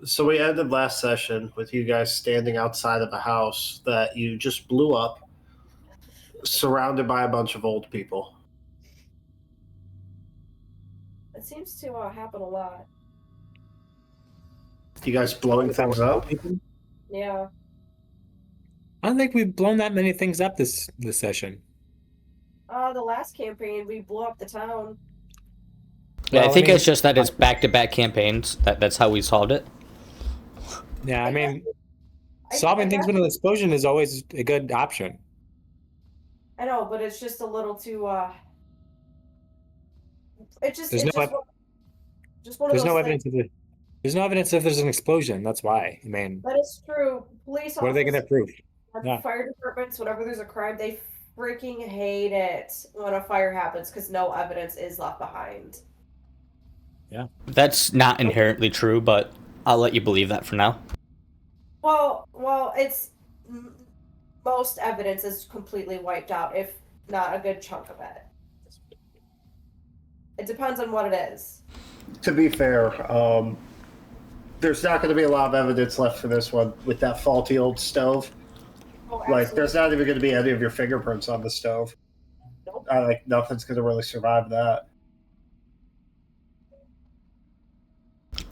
So we ended last session with you guys standing outside of a house that you just blew up, surrounded by a bunch of old people. It seems to happen a lot. You guys blowing things up? Yeah. I don't think we've blown that many things up this session. The last campaign, we blew up the town. Yeah, Well, I think it's just that it's back-to-back campaigns. That's how we solved it. Yeah, I mean, solving things with an explosion is always a good option. I know, but it's just a little too. Just There's one of There's those no things. evidence of it. There's no evidence if there's an explosion. That's why. I mean, That is true. Police what are they going to prove? Yeah. Fire departments, whenever there's a crime, they freaking hate it when a fire happens because no evidence is left behind. Yeah. That's not inherently true, but I'll let you believe that for now. Well, it's most evidence is completely wiped out, if not a good chunk of it. It depends on what it is. To be fair, there's not going to be a lot of evidence left for this one with that faulty old stove. Oh, like, there's not even going to be any of your fingerprints on the stove. Nope. Nothing's going to really survive that.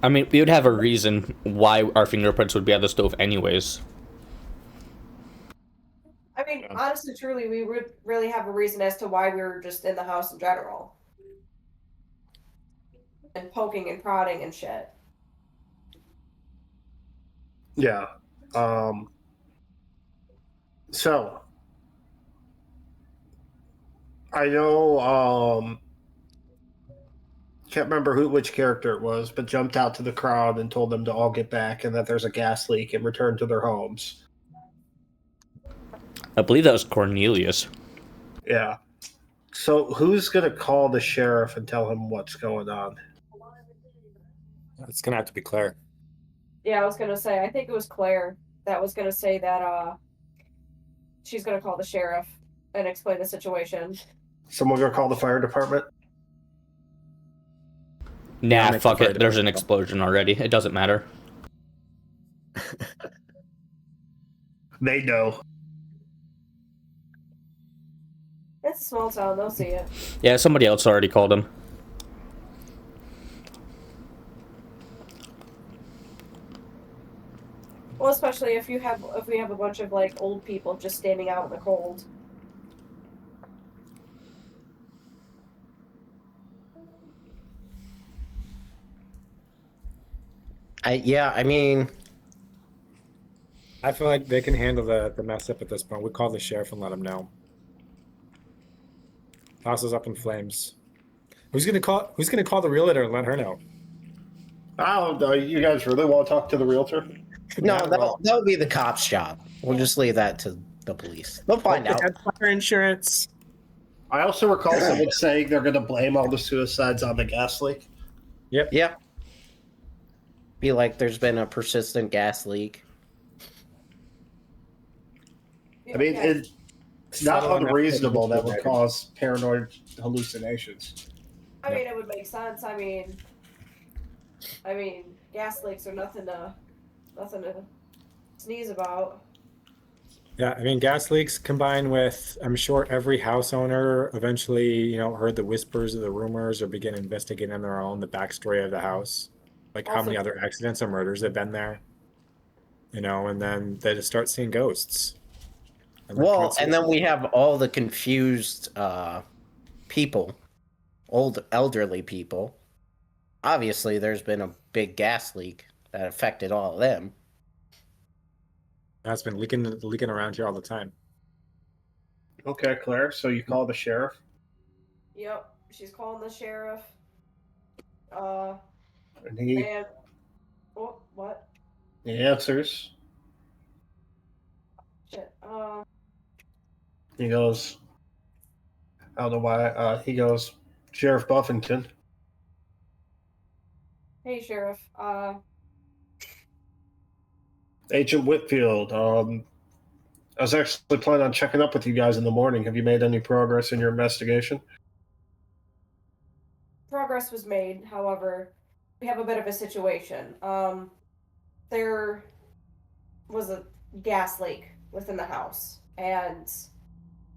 I mean, we would have a reason why our fingerprints would be on the stove anyways. I mean, honestly, truly, we would really have a reason as to why we were just in the house in general. And poking and prodding and shit. Yeah. So, I know, can't remember which character it was, but jumped out to the crowd and told them to all get back and that there's a gas leak and return to their homes. I believe that was Cornelius. Yeah. So who's going to call the sheriff and tell him what's going on? It's going to have to be Claire. Yeah, I was going to say, I think it was Claire that was going to say that she's going to call the sheriff and explain the situation. Someone going to call the fire department? Nah, fuck it. There's an explosion already. It doesn't matter. They know. It's a small town. They'll see it. Yeah, somebody else already called him. Well, especially if we have a bunch of like old people just standing out in the cold. I mean, I feel like they can handle the mess up at this point. We call the sheriff and let him know. House is up in flames. Who's gonna call the realtor and let her know? I don't know. You guys really want to talk to the realtor? No, that would be the cop's job. We'll just leave that to the police. They'll find out. Fire insurance. I also recall someone saying they're going to blame all the suicides on the gas leak. Yep. Be like there's been a persistent gas leak. I mean, it's not unreasonable that would cause paranoid hallucinations. I mean, it would make sense. I mean, gas leaks are nothing to sneeze about. Yeah, I mean, gas leaks combined with, I'm sure every house owner eventually, heard the whispers of the rumors or began investigating on their own the backstory of the house. Like how many other accidents or murders have been there. And then they just start seeing ghosts. Well, and then we have all the confused people, old elderly people. Obviously, there's been a big gas leak that affected all of them. That's been leaking around here all the time. Okay, Claire. So you call the sheriff? Yep, she's calling the sheriff. And what? He answers. Shit. He goes, I don't know why. He goes, Sheriff Buffington. Hey, Sheriff. Agent Whitfield. I was actually planning on checking up with you guys in the morning. Have you made any progress in your investigation? Progress was made. However, we have a bit of a situation. there was a gas leak within the house, and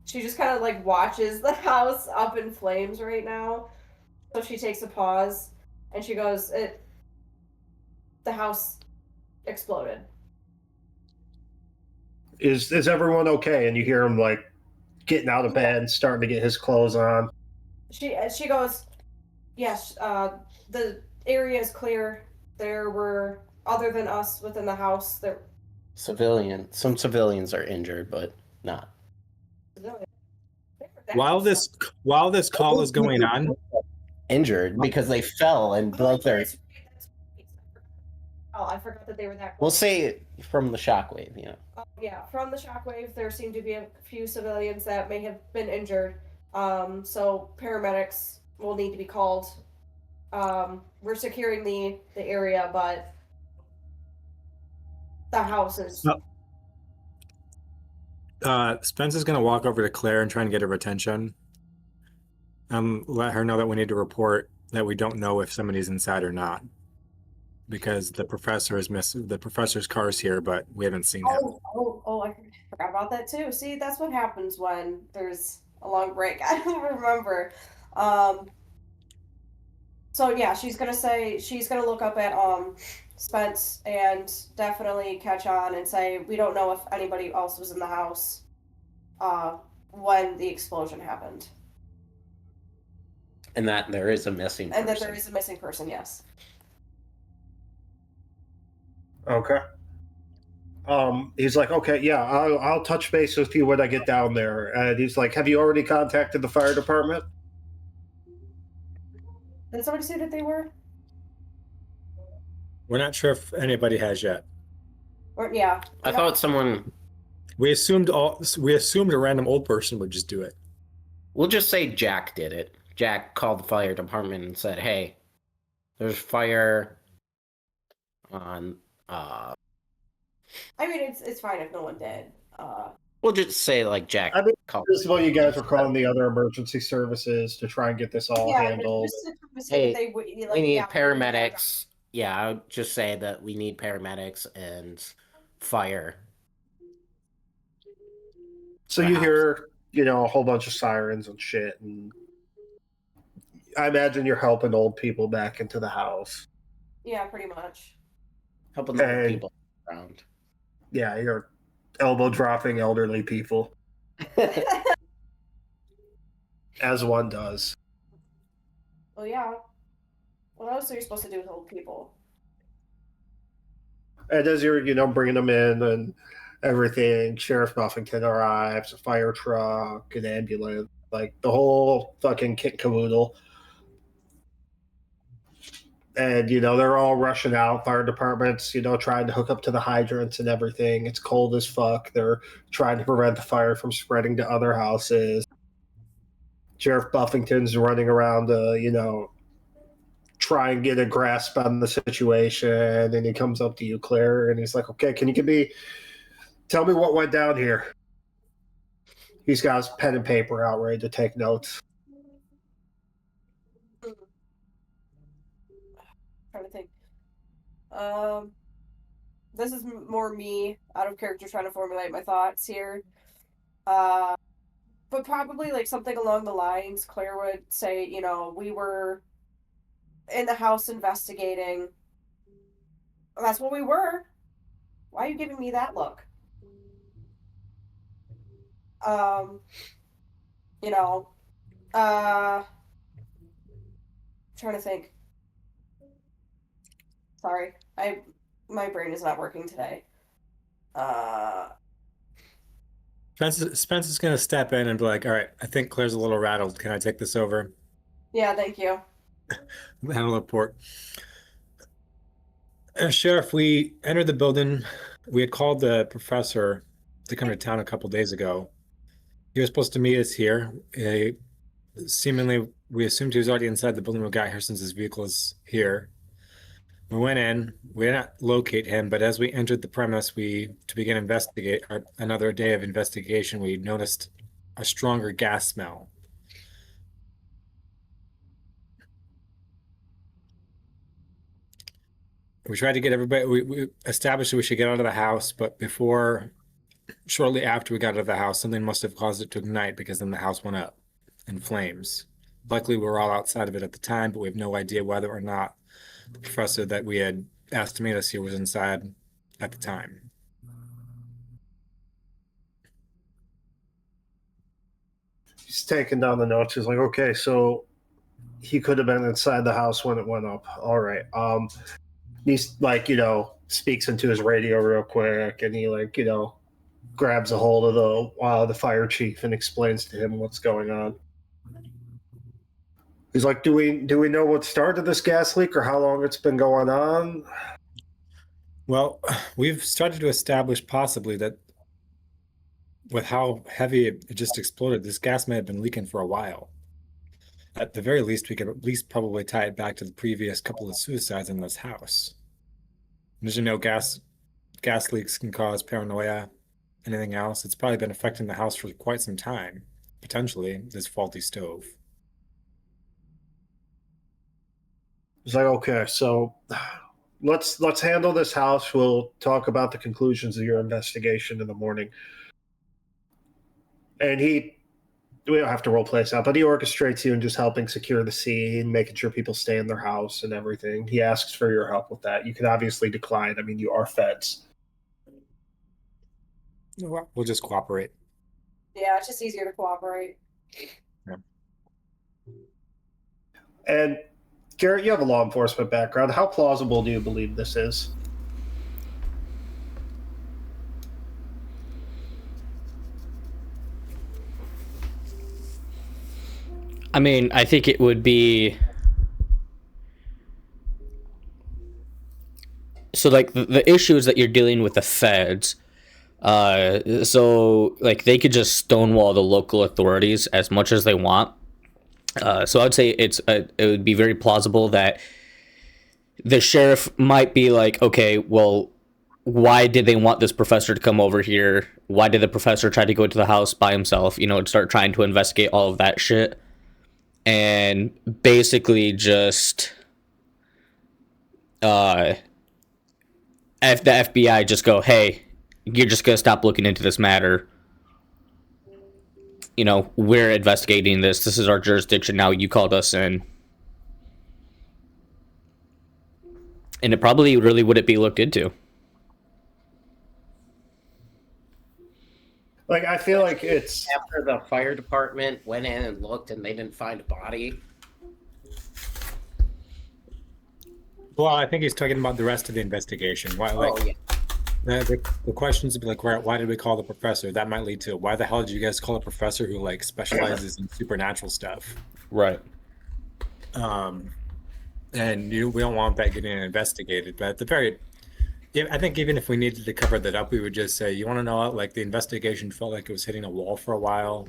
she just kind of like watches the house up in flames right now. So she takes a pause and she goes, the house exploded. Is everyone okay? And you hear him like getting out of bed and starting to get his clothes on. She goes, yes, the area is clear. There were, other than us within the house, there. Some civilians are injured, but not. While this call is going on, injured because they fell and broke their. Oh, I forgot that they were that close. We'll say from the shockwave, yeah, from the shockwave, there seemed to be a few civilians that may have been injured. So paramedics will need to be called. We're securing the area, but the house is. Spence is going to walk over to Claire and try and get her attention. Let her know that we need to report that we don't know if somebody's inside or not, because the professor is the professor's car's here, but we haven't seen him. Oh! I forgot about that too. See, that's what happens when there's a long break. I don't remember. So yeah, she's gonna look up at Spence and definitely catch on and say, we don't know if anybody else was in the house when the explosion happened. And that there is a missing person. And that there is a missing person, yes. Okay. He's like, okay, yeah, I'll touch base with you when I get down there. And he's like, have you already contacted the fire department? Did somebody say that they were? We're not sure if anybody has yet. Or yeah. I thought someone. We assumed a random old person would just do it. We'll just say Jack did it. Jack called the fire department and said, "Hey, there's fire on." I mean, it's fine if no one did. We'll just say like Jack. I mean, called. this is what you guys were calling the other emergency services to try and get this all handled. Hey, we need paramedics. Yeah, I would just say that we need paramedics and fire. So you hear, a whole bunch of sirens and shit, and I imagine you're helping old people back into the house. Yeah, pretty much. Helping the old people around. Yeah, you're elbow dropping elderly people. As one does. Well, yeah. What else are you supposed to do with old people? And as you're, bringing them in and everything, Sheriff Buffington arrives, a fire truck, an ambulance, like the whole fucking kit caboodle. And, they're all rushing out, fire departments, trying to hook up to the hydrants and everything. It's cold as fuck. They're trying to prevent the fire from spreading to other houses. Sheriff Buffington's running around to, try and get a grasp on the situation. And he comes up to you, Claire, and he's like, okay, can you tell me what went down here? He's got his pen and paper out ready to take notes. Trying to think. This is more me out of character trying to formulate my thoughts here. But probably like something along the lines Claire would say, we were in the house investigating. That's what we were. Why are you giving me that look? Trying to think. Sorry, my brain is not working today. Spence is going to step in and be like, all right, I think Claire's a little rattled. Can I take this over? Yeah, thank you. Handle the report. Sheriff, we entered the building. We had called the professor to come to town a couple days ago. He was supposed to meet us here. Seemingly, we assumed he was already inside the building. We got here since his vehicle is here. We went in. We did not locate him, but as we entered the premise, to begin another day of investigation, we noticed a stronger gas smell. We tried to get everybody. We established that we should get out of the house, but shortly after we got out of the house, something must have caused it to ignite because then the house went up in flames. Luckily, we were all outside of it at the time, but we have no idea whether or not the professor that we had asked to meet us here was inside at the time. He's taking down the notes. He's like, okay, so he could have been inside the house when it went up. All right. He's like, speaks into his radio real quick, and he grabs a hold of the fire chief and explains to him what's going on. He's like, do we know what started this gas leak or how long it's been going on? Well, we've started to establish possibly that with how heavy it just exploded, this gas may have been leaking for a while. At the very least, we could at least probably tie it back to the previous couple of suicides in this house. As you know, gas leaks can cause paranoia, anything else. It's probably been affecting the house for quite some time, potentially, this faulty stove. He's like, okay, so let's handle this house. We'll talk about the conclusions of your investigation in the morning. And we don't have to role play this out, but he orchestrates you in just helping secure the scene, making sure people stay in their house and everything. He asks for your help with that. You can obviously decline. I mean, you are feds. We'll just cooperate. Yeah, it's just easier to cooperate. Yeah. And Garrett, you have a law enforcement background. How plausible do you believe this is? I mean, I think it would be... So, like, the issue is that you're dealing with the feds. So, like, they could just stonewall the local authorities as much as they want. So I'd say it would be very plausible that the sheriff might be like, okay, well, why did they want this professor to come over here? Why did the professor try to go to the house by himself? And start trying to investigate all of that shit. And basically just if the FBI just go, hey, you're just going to stop looking into this matter. We're investigating this. This is our jurisdiction now. You called us in. And it probably really wouldn't be looked into. Like, I feel like it's... After the fire department went in and looked and they didn't find a body. Well, I think he's talking about the rest of the investigation. Why, Yeah. The questions would be like, why did we call the professor? That might lead to, why the hell did you guys call a professor who specializes in supernatural stuff? Right. And we don't want that getting investigated. But I think even if we needed to cover that up, we would just say, you want to know, the investigation felt like it was hitting a wall for a while.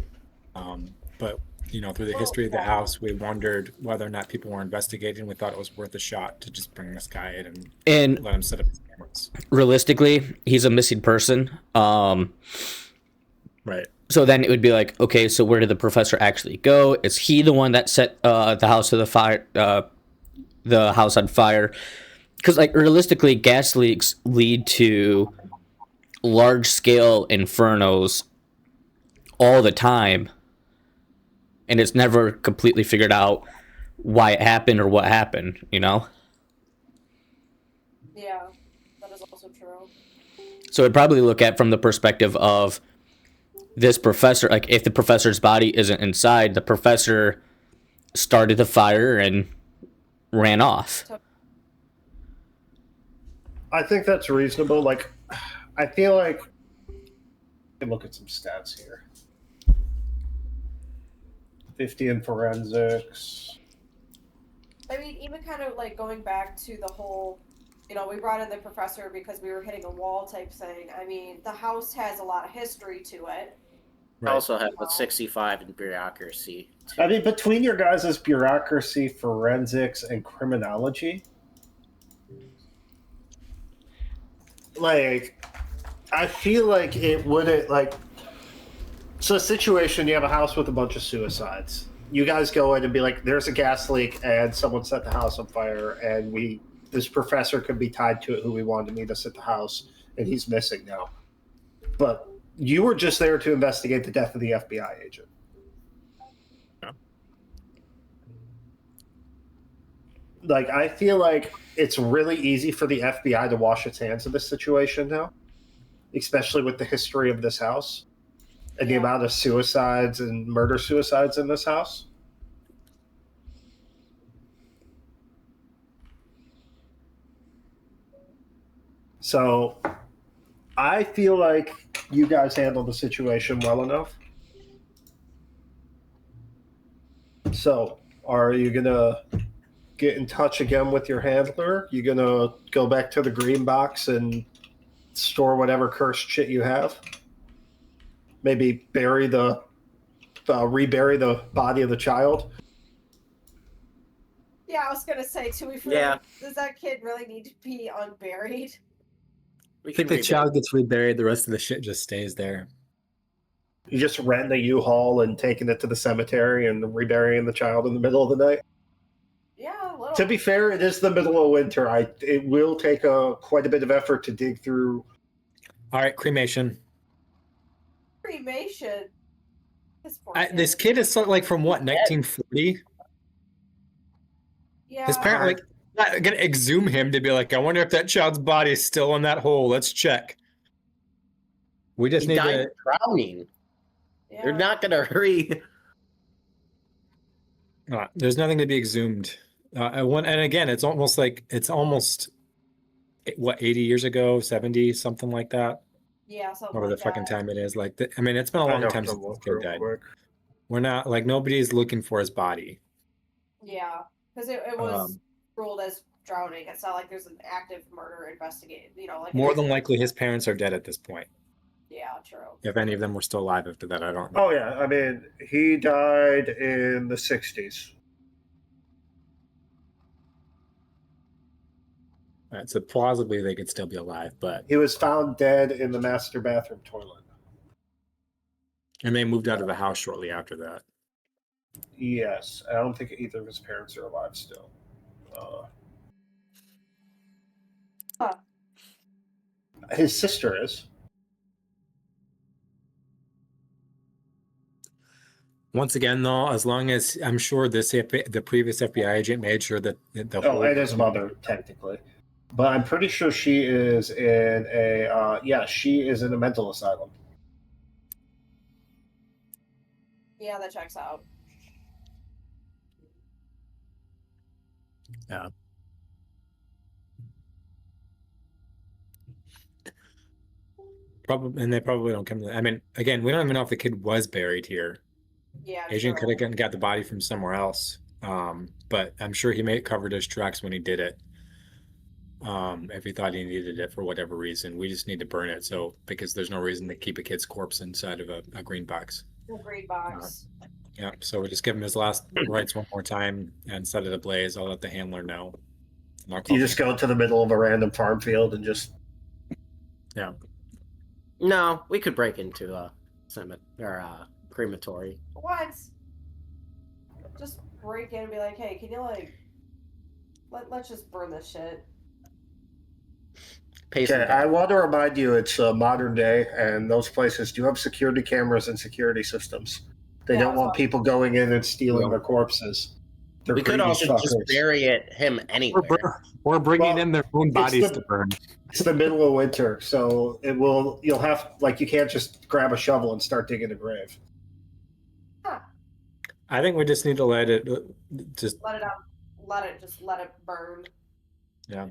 But through the history of the house, we wondered whether or not people were investigating. We thought it was worth a shot to just bring this guy in and let him set up his cameras. Realistically, he's a missing person. Right. So then it would be like, okay, so where did the professor actually go? Is he the one that set the house on fire? Because realistically, gas leaks lead to large scale infernos all the time. And it's never completely figured out why it happened or what happened, Yeah, that is also true. So I'd probably look at from the perspective of this professor, if the professor's body isn't inside, the professor started the fire and ran off. I think that's reasonable. I feel like... Let me look at some stats here. 50 in forensics. I mean, even kind of going back to the whole, we brought in the professor because we were hitting a wall type thing. I mean, the house has a lot of history to it. I also have a 65 in bureaucracy. I mean, between your guys' bureaucracy, forensics, and criminology, I feel like it wouldn't, So a situation, you have a house with a bunch of suicides. You guys go in and be like, there's a gas leak and someone set the house on fire and we this professor could be tied to it who we wanted to meet us at the house, and he's missing now. But you were just there to investigate the death of the FBI agent. Yeah. Like, I feel like it's really easy for the FBI to wash its hands of this situation now, especially with the history of this house and the amount of suicides and murder-suicides in this house. So I feel like you guys handled the situation well enough. So are you going to get in touch again with your handler? You going to go back to the green box and store whatever cursed shit you have? Maybe rebury the body of the child? Yeah, I was gonna say, does that kid really need to be unburied? I think the child gets reburied, the rest of the shit just stays there. You just renting a U-Haul and taking it to the cemetery and reburying the child in the middle of the night? Yeah, a little. To be fair, it is the middle of winter. It will take quite a bit of effort to dig through. All right, cremation. Cremation? This kid is like from what, 1940? Yeah. His parent, like, not gonna exhume him to be like, I wonder if that child's body is still in that hole. Let's check. We just need to drowning. Yeah. They're not gonna hurry. There's nothing to be exhumed. And again, it's almost what, 80 years ago, 70, something like that. Yeah, something whatever like the fucking that. time it is. Like, I mean, it's been a long time since this kid died. We're not, like, nobody's looking for his body. Yeah, because it was ruled as drowning. It's not like there's an active murder investigated. Like more than likely, his parents are dead at this point. Yeah, true. If any of them were still alive after that, I don't know. Oh yeah, I mean, he died in the 60s. Right, so plausibly they could still be alive, but he was found dead in the master bathroom toilet. And they moved out of the house shortly after that. Yes, I don't think either of his parents are alive still. His sister is. Once again, though, as long as I'm sure the previous FBI agent made sure that and his mother technically, but I'm pretty sure she is in she is in a mental asylum. Yeah, that checks out. Yeah. Probably, and they probably don't come to. I mean, again, we don't even know if the kid was buried here. Yeah, Agent could have got the body from somewhere else, but I'm sure he covered his tracks when he did it. If he thought he needed it for whatever reason, we just need to burn it. So because there's no reason to keep a kid's corpse inside of a green box. A green box. Yeah. So we'll just give him his last rites one more time and set it ablaze. I'll let the handler know. You just go to the middle of a random farm field and just. Yeah. No, we could break into a crematory. What? Just break in and be like, hey, can you let's just burn this shit. Okay, I want to remind you it's modern day, and those places do have security cameras and security systems. They don't want people going in and stealing their corpses. We could also just bury him anywhere. We're bringing in their own bodies to burn. It's the middle of winter, so you'll have, you can't just grab a shovel and start digging a grave. Huh. I think we just need to let it out. Let it burn. Yeah.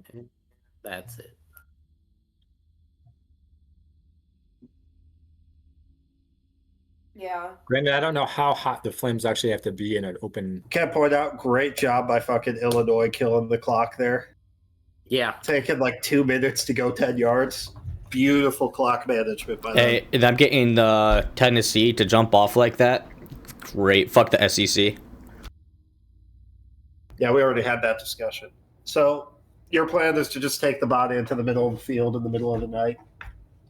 That's it. Yeah. Granted, I don't know how hot the flames actually have to be in an open. Can't point out, great job by fucking Illinois killing the clock there. Yeah. Taking 2 minutes to go 10 yards. Beautiful clock management by them. Hey, and I'm getting the Tennessee to jump off like that. Great. Fuck the SEC. Yeah, we already had that discussion. So your plan is to just take the body into the middle of the field in the middle of the night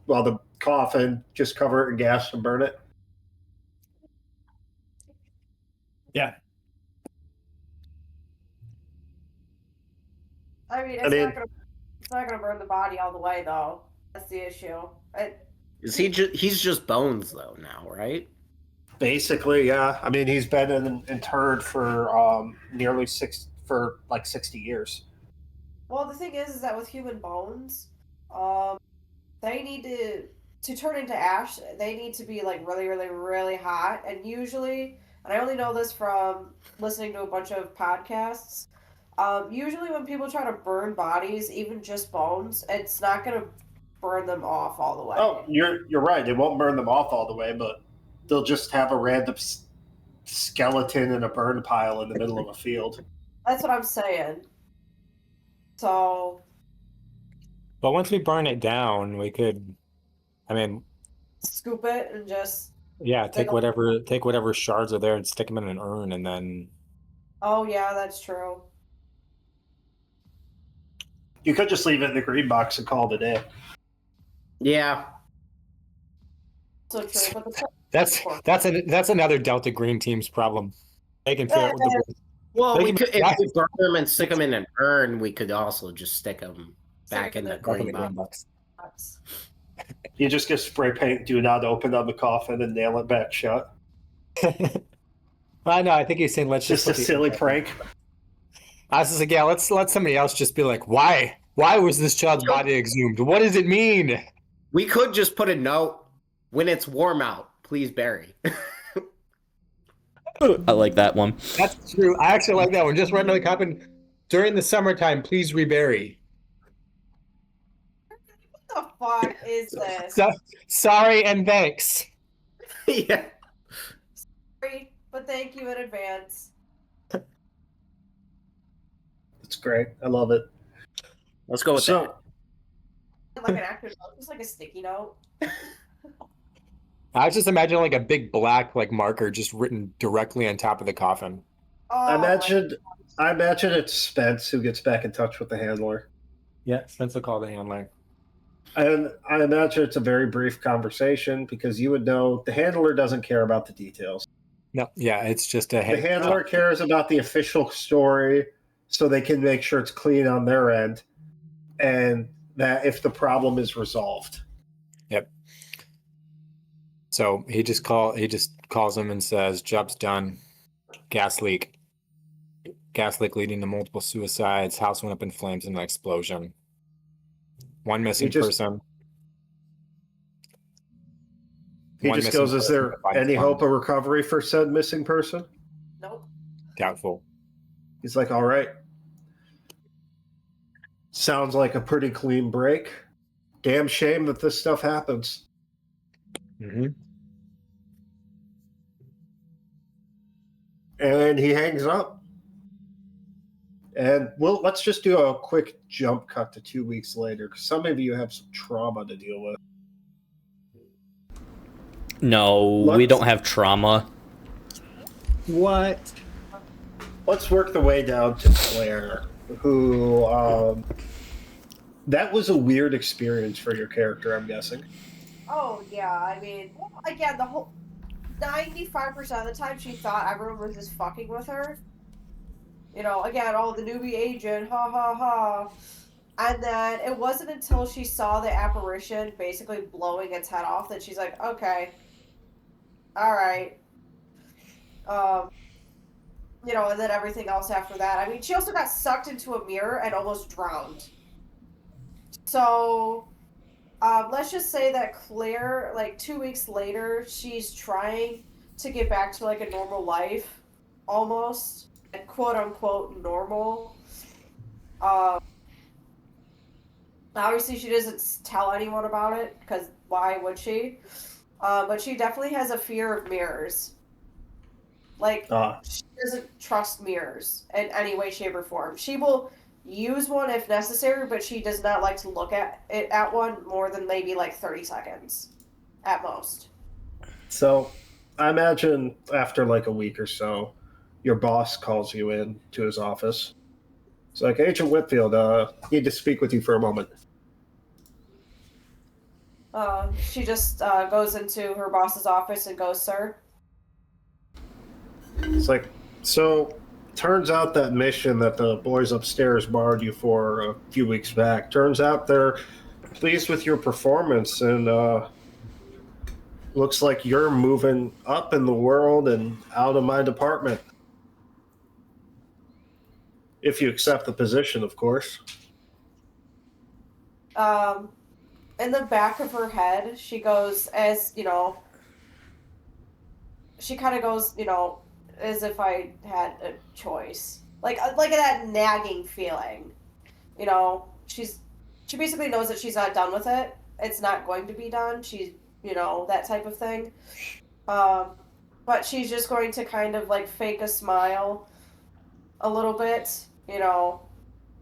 while the coffin, just cover it in gas and burn it? Yeah. I mean, it's not gonna burn the body all the way though. That's the issue. He's just bones though now, right? Basically, yeah. I mean, he's been interred for nearly 60 years. Well, the thing is that with human bones, they need to turn into ash. They need to be like really, really, really hot. And usually, and I only know this from listening to a bunch of podcasts. Usually, when people try to burn bodies, even just bones, it's not gonna burn them off all the way. Oh, you're right. It won't burn them off all the way, but they'll just have a random skeleton in a burn pile in the middle of a field. That's what I'm saying. So. But once we burn it down, we could, I mean, scoop it and just. Yeah, take whatever shards are there and stick them in an urn, and then. Oh yeah, that's true. You could just leave it in the green box and call it a day. Yeah. So true, but that's another Delta Green team's problem. They can figure out what the. Well, if we burn them and stick them in an urn, we could also just stick them back in the green box. You just get spray paint, do not open on the coffin, and nail it back shut. I know. I think he's saying let's just a silly prank. I was just like, yeah, let's let somebody else just be like, why was this child's body exhumed? What does it mean? We could just put a note: when it's warm out, please bury. I like that one. That's true. I actually like that one. Just right now, the coffin during the summertime, please rebury. What the fuck is this? Sorry and thanks. Yeah. Sorry, but thank you in advance. It's great. I love it. Let's go with that. Like an active note, just like a sticky note. I was just imagining like a big black like marker just written directly on top of the coffin. Oh, I imagine it's Spence who gets back in touch with the handler. Yeah, Spence will call the handler. And I imagine it's a very brief conversation because you would know the handler doesn't care about the details. No, yeah, it's just a The handler cares about the official story so they can make sure it's clean on their end and that if the problem is resolved. Yep. So he just calls him and says, "Job's done. Gas leak leading to multiple suicides. House went up in flames in an explosion. One missing person." He just goes, "Is there any hope of recovery for said missing person?" Nope. Doubtful. He's like, "All right. Sounds like a pretty clean break. Damn shame that this stuff happens." Mm-hmm. And he hangs up. And let's just do a quick jump cut to 2 weeks later, because some of you have some trauma to deal with. No, we don't have trauma. What? Let's work the way down to Claire, who that was a weird experience for your character, I'm guessing. Oh yeah, I mean, again, the whole 95% of the time she thought everyone was just fucking with her. You know, again, the newbie agent, ha ha ha. And then it wasn't until she saw the apparition basically blowing its head off that she's like, okay, all right. You know, and then everything else after that. I mean, she also got sucked into a mirror and almost drowned. So, let's just say that Claire, like 2 weeks later, she's trying to get back to like a normal life, almost, and quote unquote normal. Obviously, she doesn't tell anyone about it because why would she? But she definitely has a fear of mirrors. Like, she doesn't trust mirrors in any way, shape, or form. She will use one if necessary, but she does not like to look at it at one more than maybe like 30 seconds at most. So I imagine after like a week or so, your boss calls you in to his office. It's like, "Agent Whitfield, need to speak with you for a moment." She just goes into her boss's office and goes, "Sir." It's like, "So turns out that mission that the boys upstairs borrowed you for a few weeks back, turns out they're pleased with your performance, and looks like you're moving up in the world and out of my department. If you accept the position, of course. In the back of her head, she goes, as you know, she kind of goes, as if I had a choice, like that nagging feeling. She basically knows that she's not done with it. It's not going to be done. She's, that type of thing. But she's just going to kind of like fake a smile a little bit,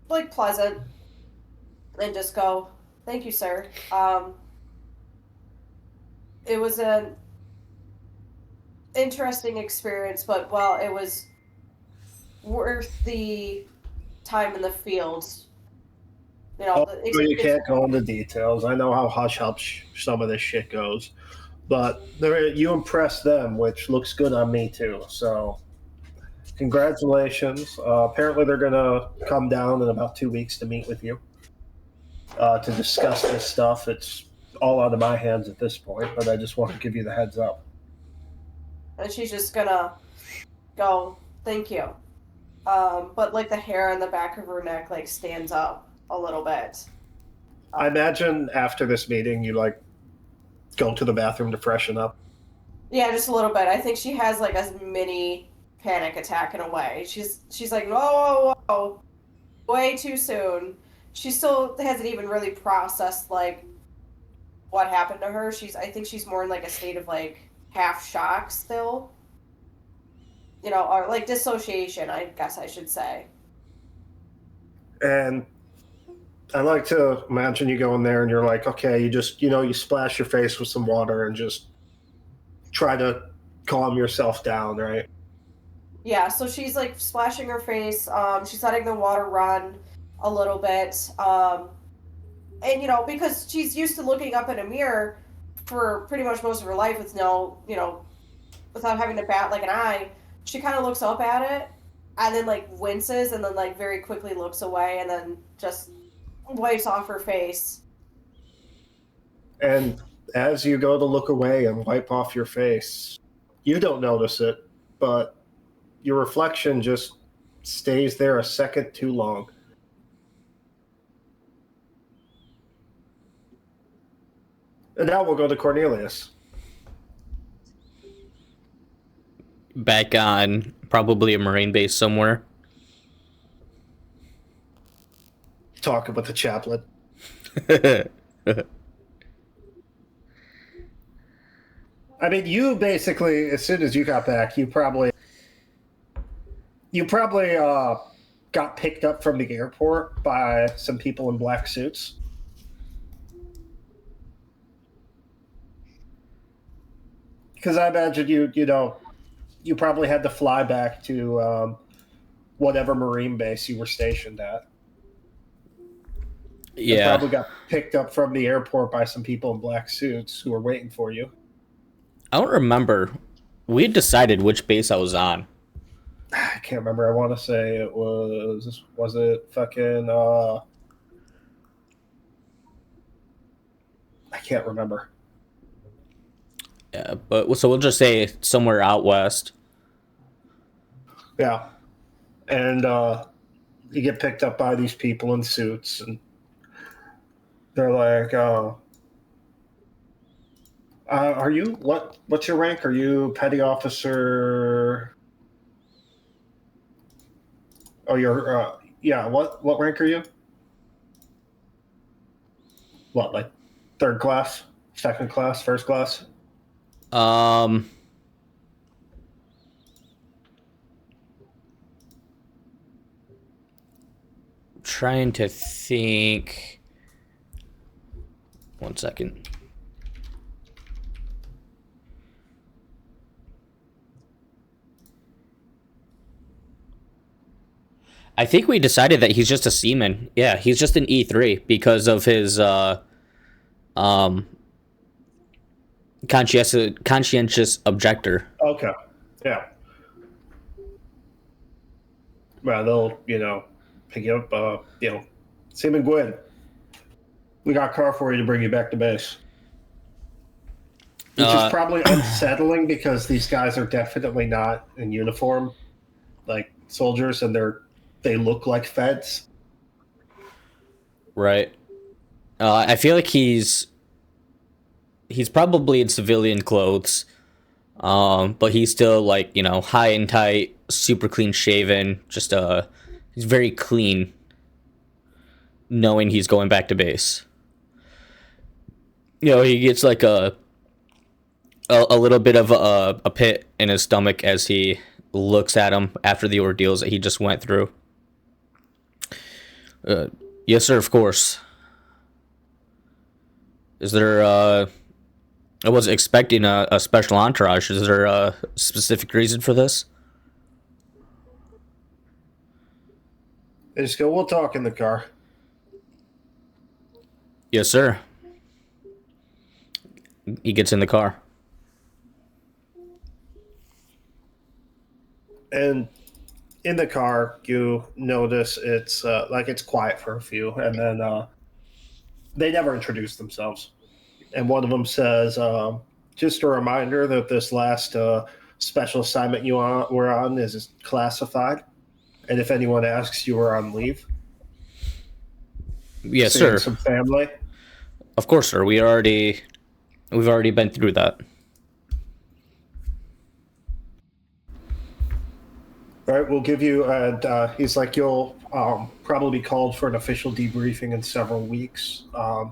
like pleasant, and just go, "Thank you, sir. It was an interesting experience, but well, it was worth the time in the fields." You can't go into details. I know how hush-hush some of this shit goes. But you impressed them, which looks good on me, too. So, congratulations. Apparently, they're going to come down in about 2 weeks to meet with you to discuss this stuff. It's all out of my hands at this point, but I just want to give you the heads up. And she's just going to go, "Thank you." But, like, the hair on the back of her neck, like, stands up a little bit. I imagine after this meeting, you, like, go to the bathroom to freshen up. Yeah, just a little bit. I think she has like a mini panic attack in a way. She's like, whoa, whoa, whoa, way too soon. She still hasn't even really processed like what happened to her. I think she's more in like a state of like half shock still. Or like dissociation, I guess I should say. And I like to imagine you go in there and you're like, okay, you just, you splash your face with some water and just try to calm yourself down, right? Yeah, so she's like splashing her face. She's letting the water run a little bit. And, because she's used to looking up in a mirror for pretty much most of her life with without having to bat like an eye, she kind of looks up at it and then like winces and then like very quickly looks away and then just wipes off her face. And as you go to look away and wipe off your face, you don't notice it, but your reflection just stays there a second too long. And now we'll go to Cornelius. Back on probably a Marine base somewhere. Talking with the chaplain. I mean, you basically, as soon as you got back, you probably got picked up from the airport by some people in black suits. Because I imagine you probably had to fly back to whatever Marine base you were stationed at. Yeah. You probably got picked up from the airport by some people in black suits who were waiting for you. I don't remember. We had decided which base I was on. I can't remember. I want to say it was it fucking I can't remember. Yeah, but so we'll just say somewhere out west. Yeah. And you get picked up by these people in suits and they're like, are you what's your rank? Are you petty officer? Oh, you're yeah, what rank are you? What, like third class, second class, first class? Trying to think. 1 second. I think we decided that he's just a seaman. Yeah, he's just an E3 because of his conscientious objector. Okay. Yeah. Well, they'll, pick you up, Sam and Gwen. We got a car for you to bring you back to base. Which is probably unsettling because these guys are definitely not in uniform, like soldiers, and they look like feds. Right. I feel like he's probably in civilian clothes, but he's still like high and tight, super clean shaven. Just he's very clean, knowing he's going back to base. He gets like a little bit of a pit in his stomach as he looks at him after the ordeals that he just went through. Yes, sir, of course. Is there, I wasn't expecting a special entourage. Is there a specific reason for this? They just go, we'll talk in the car. Yes, sir. He gets in the car. And in the car, you notice it's it's quiet for a few, and then they never introduce themselves. And one of them says, just a reminder that this last special assignment you were on is classified. And if anyone asks, you were on leave. Yes, Seeing sir. some family. Of course, sir. We've already been through that. All right, we'll give you, and he's like, you'll probably be called for an official debriefing in several weeks.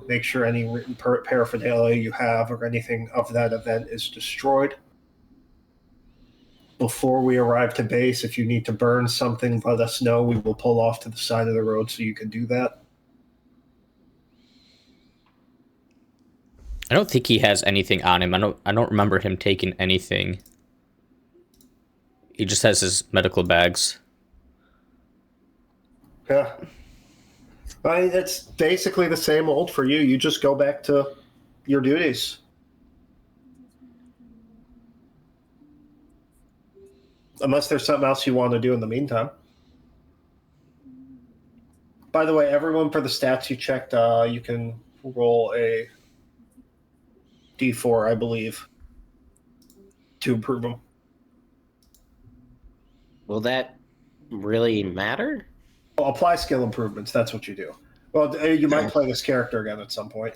Make sure any written paraphernalia you have or anything of that event is destroyed. Before we arrive to base, if you need to burn something, let us know. We will pull off to the side of the road so you can do that. I don't think he has anything on him. I don't remember him taking anything. He just has his medical bags. Yeah. I mean, it's basically the same old for you. You just go back to your duties. Unless there's something else you want to do in the meantime. By the way, everyone, for the stats you checked, you can roll a D4, I believe, to improve them. Will that really matter? Well, apply skill improvements. That's what you do. Well, you might play this character again at some point.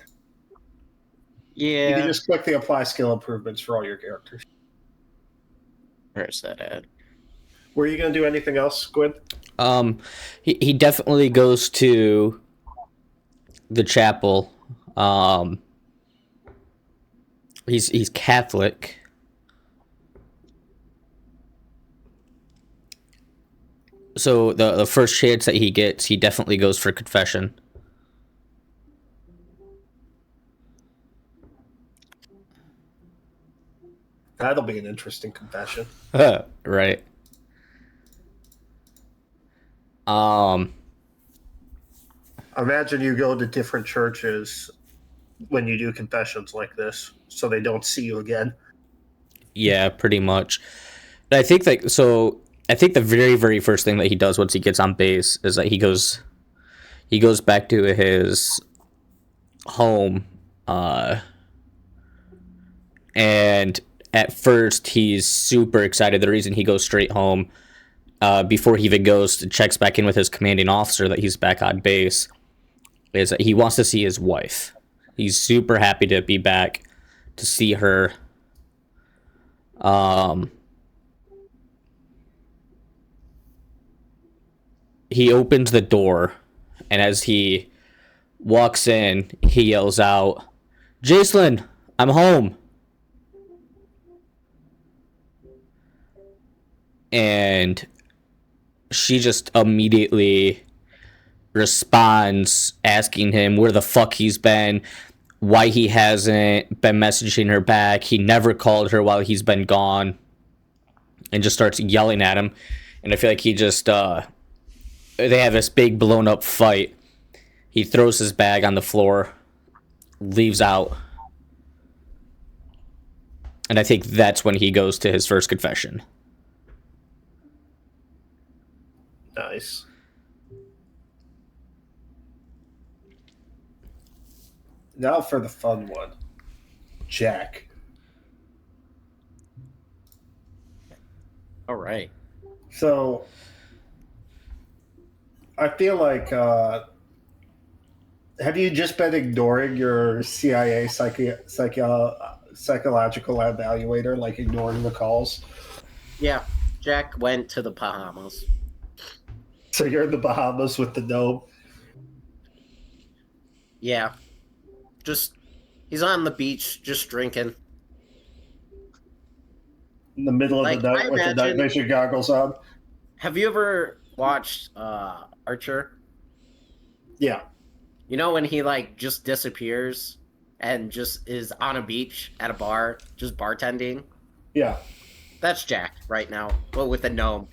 Yeah. You can just click the apply skill improvements for all your characters. Where's that at? Were you going to do anything else, Gwyn? He definitely goes to the chapel. He's Catholic. So the first chance that he gets, he definitely goes for confession. That'll be an interesting confession. Right. Imagine you go to different churches when you do confessions like this, so they don't see you again. Yeah, pretty much. But I think the very, very first thing that he does once he gets on base is that he goes back to his home, and at first he's super excited. The reason he goes straight home, before he even checks back in with his commanding officer that he's back on base, is that he wants to see his wife. He's super happy to be back to see her. He opens the door, and as he walks in, he yells out, "Jacelyn, I'm home." And she just immediately responds, asking him where the fuck he's been, why he hasn't been messaging her back. He never called her while he's been gone, and just starts yelling at him. And I feel like he just, they have this big blown up fight. He throws his bag on the floor, leaves out. And I think that's when he goes to his first confession. Nice. Now for the fun one. Jack. All right. So I feel like have you just been ignoring your CIA psychological evaluator, like ignoring the calls? Yeah, Jack went to the Bahamas. So you're in the Bahamas with the gnome. Yeah, just he's on the beach, just drinking. In the middle of Like, the I night with the night imagine. vision goggles on. Have you ever watched Archer? Yeah. You know when he like just disappears and just is on a beach at a bar, just bartending? Yeah. That's Jack right now, but with a gnome.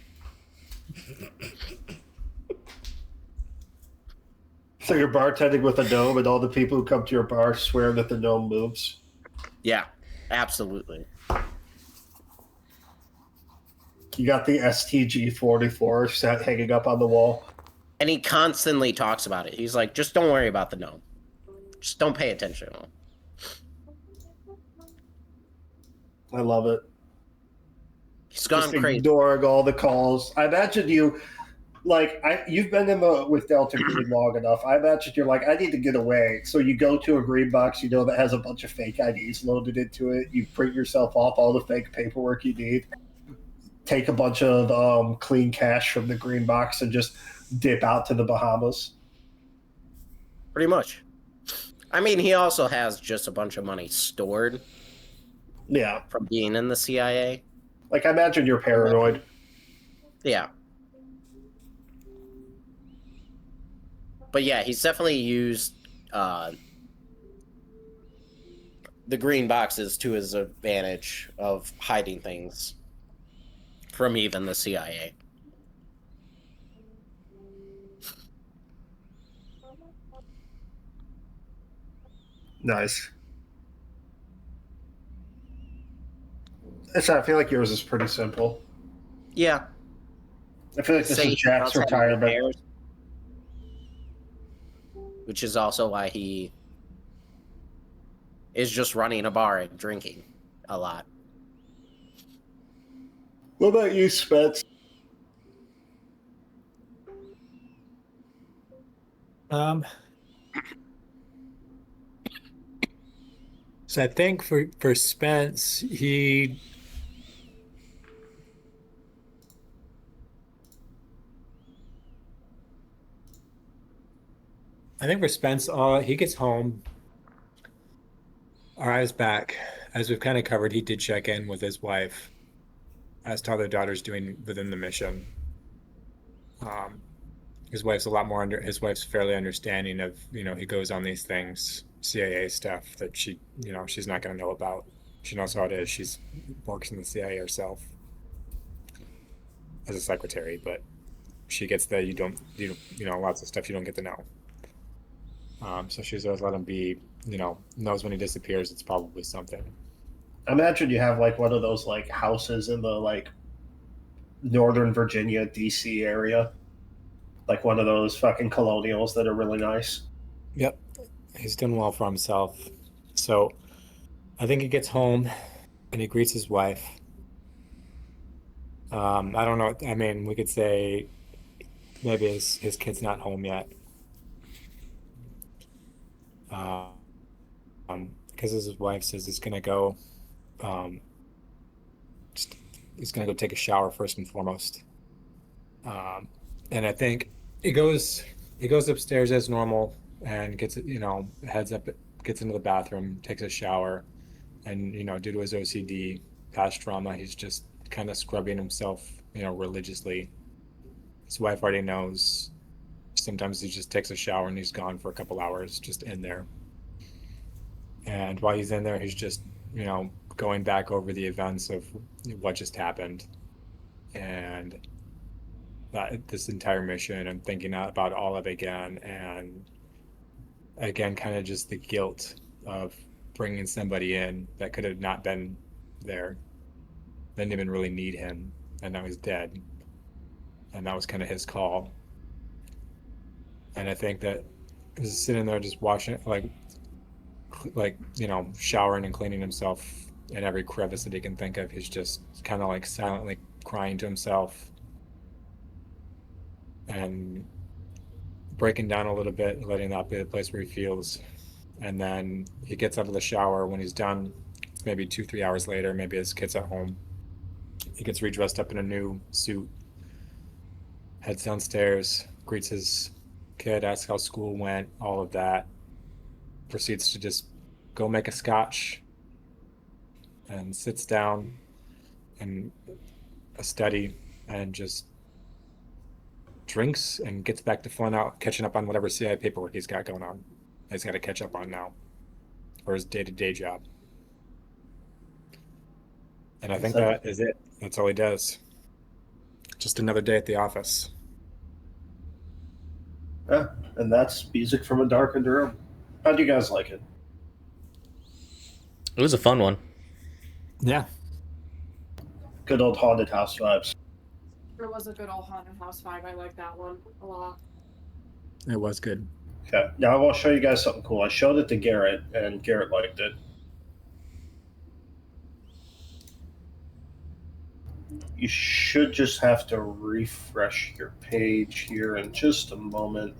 So you're bartending with a gnome, and all the people who come to your bar swear that the gnome moves. Yeah, absolutely. You got the STG-44 set hanging up on the wall. And he constantly talks about it. He's like, just don't worry about the gnome. Just don't pay attention to him. I love it. He's gone Just crazy. ignoring all the calls. I imagine you, like, you've been in the with Delta Green long enough. I imagine you're like, I need to get away. So you go to a green box, you know, that has a bunch of fake IDs loaded into it. You print yourself off all the fake paperwork you need. Take a bunch of clean cash from the green box and just dip out to the Bahamas. Pretty much. I mean, he also has just a bunch of money stored Yeah. from being in the CIA. Like, I imagine you're paranoid. Yeah. But yeah, he's definitely used the green boxes to his advantage of hiding things from even the CIA. Nice. I feel like yours is pretty simple. Yeah. I feel like this is Jack's retirement. Repairs, which is also why he is just running a bar and drinking a lot. What about you, Spence? So I think for Spence, I think for Spence, he gets home, arrives back. As we've kind of covered, he did check in with his wife as to how their daughter's doing within the mission. His wife's his wife's fairly understanding of, he goes on these things, CIA stuff that she's not going to know about. She knows how it is. She's works in the CIA herself as a secretary, but she gets lots of stuff you don't get to know. So she's always let him be, knows when he disappears, it's probably something. I imagine you have like one of those like houses in the like Northern Virginia, DC area. Like one of those fucking colonials that are really nice. Yep. He's done well for himself. So I think he gets home and he greets his wife. I don't know. I mean, we could say maybe his kid's not home yet. Because his wife says he's gonna go take a shower first and foremost. And I think he goes upstairs as normal and gets heads up, gets into the bathroom, takes a shower, and due to his OCD past trauma, he's just kind of scrubbing himself religiously. His wife already knows. Sometimes he just takes a shower and he's gone for a couple hours just in there. And while he's in there, he's just, going back over the events of what just happened and this entire mission and thinking about all of it again. And again, kind of just the guilt of bringing somebody in that could have not been there, didn't even really need him, and now he's dead. and that was kind of his call. And I think that he's sitting there just watching, like showering and cleaning himself in every crevice that he can think of. He's just kind of like silently crying to himself and breaking down a little bit, letting that be the place where he feels. And then he gets out of the shower. When he's done, maybe 2-3 hours later, maybe his kid's at home, he gets redressed up in a new suit, heads downstairs, greets his kid, asks how school went, all of that, proceeds to just go make a scotch and sits down in a study and just drinks and gets back to catching up on whatever CI paperwork he's got going on. He's got to catch up on now, or his day-to-day job. And I think that is it. That's all he does. Just another day at the office. Yeah, and that's music from a darkened room. How do you guys like it? It was a fun one. Yeah. Good old haunted house vibes. It was a good old haunted house vibe. I like that one a lot. It was good. Okay, now I want to show you guys something cool. I showed it to Garrett, and Garrett liked it. You should just have to refresh your page here in just a moment.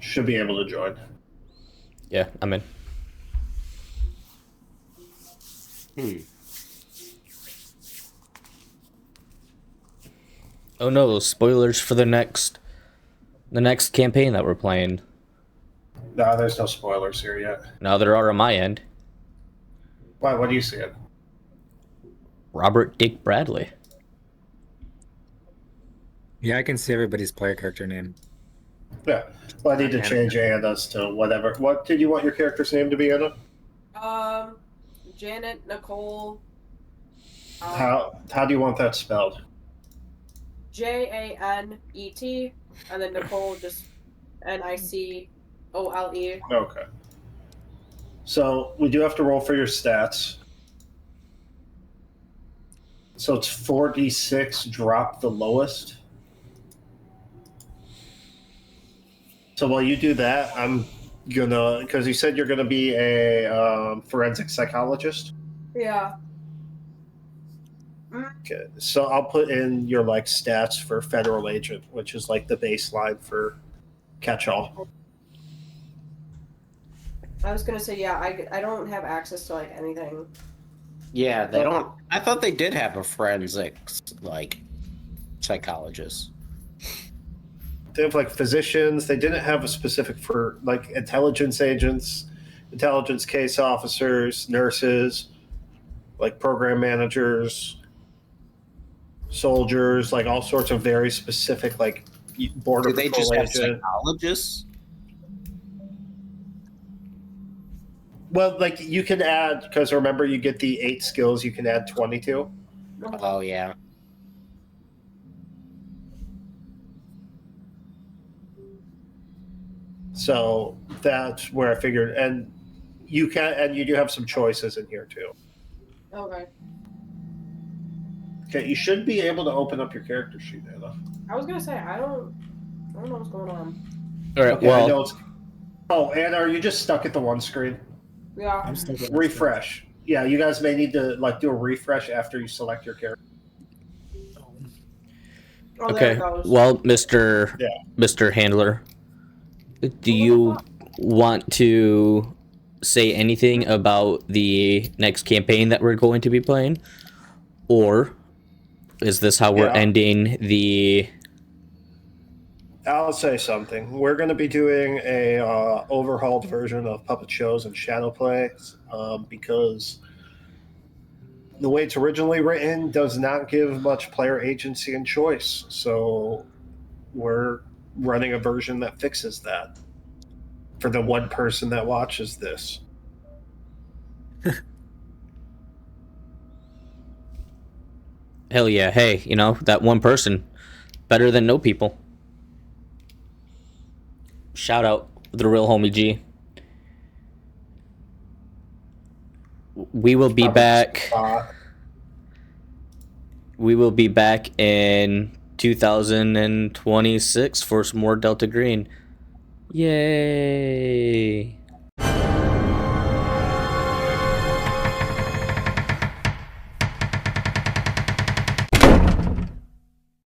Should be able to join. Yeah, I'm in. Oh no, spoilers for the next campaign that we're playing. No, there's no spoilers here yet. Now there are on my end. Why? What do you see it? Robert Dick Bradley. Yeah, I can see everybody's player character name. Yeah. Well, I need to change Anna's to whatever. What did you want your character's name to be, Anna? Janet, Nicole. How do you want that spelled? Janet, and then Nicole just Nicole. Okay. So we do have to roll for your stats. So it's 4d6, drop the lowest. So while you do that, I'm gonna, because you said you're gonna be a forensic psychologist. Yeah. Okay, so I'll put in your like stats for federal agent, which is like the baseline for catch-all. I was gonna say, yeah, I don't have access to like anything. Yeah, they don't. I thought they did have a forensics like psychologist. They have like physicians. They didn't have a specific for like intelligence agents, intelligence case officers, nurses, like program managers, soldiers, like all sorts of very specific like border Do they patrol just have agent. psychologists? Well, like you can add, because remember you get the 8 skills, you can add 22. Oh yeah. So that's where I figured, and you do have some choices in here too. Okay. Okay, you should be able to open up your character sheet, Anna. I was gonna say I don't know what's going on. All right. Okay, I know Well, it's. Oh, Anna, are you just stuck at the one screen? Yeah. I'm still getting Refresh. Yeah, you guys may need to like do a refresh after you select your character. Oh, there okay. it goes. Well, Mr. Handler, do you want to say anything about the next campaign that we're going to be playing, or is this how we're ending the? I'll say something. We're going to be doing a overhauled version of puppet shows and shadow plays because the way it's originally written does not give much player agency and choice. So we're running a version that fixes that for the one person that watches this. Hell yeah! Hey, that one person, better than no people. Shout out the real homie G. We will be back. We will be back in 2026 for some more Delta Green. Yay!